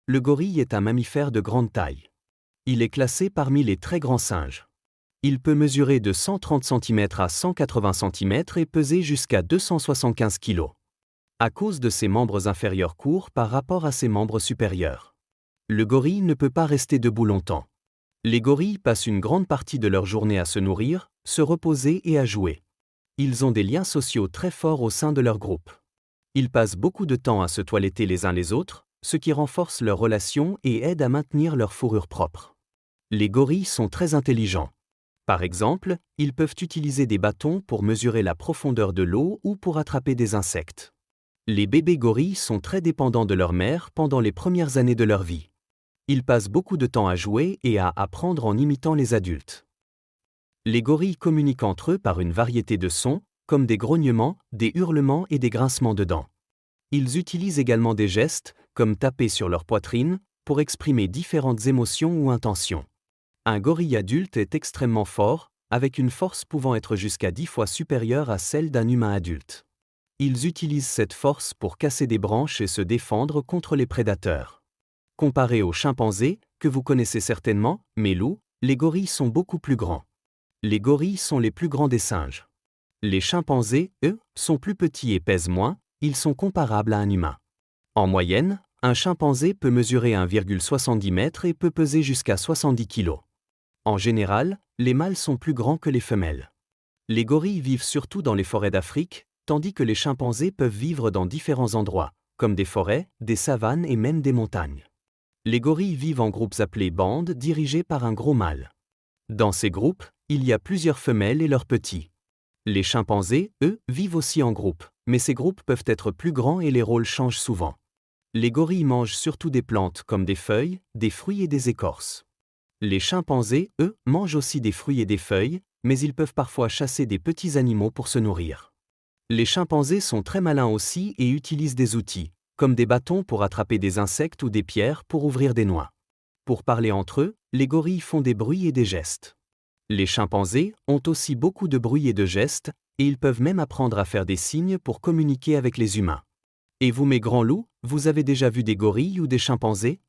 Le gorille est un mammifère de grande taille. Il est classé parmi les très grands singes. Il peut mesurer de 130 cm à 180 cm et peser jusqu'à 275 kg. À cause de ses membres inférieurs courts par rapport à ses membres supérieurs. Le gorille ne peut pas rester debout longtemps. Les gorilles passent une grande partie de leur journée à se nourrir, se reposer et à jouer. Ils ont des liens sociaux très forts au sein de leur groupe. Ils passent beaucoup de temps à se toiletter les uns les autres, ce qui renforce leurs relations et aide à maintenir leur fourrure propre. Les gorilles sont très intelligents. Par exemple, ils peuvent utiliser des bâtons pour mesurer la profondeur de l'eau ou pour attraper des insectes. Les bébés gorilles sont très dépendants de leur mère pendant les premières années de leur vie. Ils passent beaucoup de temps à jouer et à apprendre en imitant les adultes. Les gorilles communiquent entre eux par une variété de sons, comme des grognements, des hurlements et des grincements de dents. Ils utilisent également des gestes, comme taper sur leur poitrine, pour exprimer différentes émotions ou intentions. Un gorille adulte est extrêmement fort, avec une force pouvant être jusqu'à 10 fois supérieure à celle d'un humain adulte. Ils utilisent cette force pour casser des branches et se défendre contre les prédateurs. Comparés aux chimpanzés, que vous connaissez certainement, mais loups, les gorilles sont beaucoup plus grands. Les gorilles sont les plus grands des singes. Les chimpanzés, eux, sont plus petits et pèsent moins, ils sont comparables à un humain. En moyenne, un chimpanzé peut mesurer 1,70 m et peut peser jusqu'à 70 kg. En général, les mâles sont plus grands que les femelles. Les gorilles vivent surtout dans les forêts d'Afrique, tandis que les chimpanzés peuvent vivre dans différents endroits, comme des forêts, des savanes et même des montagnes. Les gorilles vivent en groupes appelés bandes dirigés par un gros mâle. Dans ces groupes, il y a plusieurs femelles et leurs petits. Les chimpanzés, eux, vivent aussi en groupe, mais ces groupes peuvent être plus grands et les rôles changent souvent. Les gorilles mangent surtout des plantes comme des feuilles, des fruits et des écorces. Les chimpanzés, eux, mangent aussi des fruits et des feuilles, mais ils peuvent parfois chasser des petits animaux pour se nourrir. Les chimpanzés sont très malins aussi et utilisent des outils, comme des bâtons pour attraper des insectes ou des pierres pour ouvrir des noix. Pour parler entre eux, les gorilles font des bruits et des gestes. Les chimpanzés ont aussi beaucoup de bruits et de gestes, et ils peuvent même apprendre à faire des signes pour communiquer avec les humains. Et vous mes grands loups, vous avez déjà vu des gorilles ou des chimpanzés ?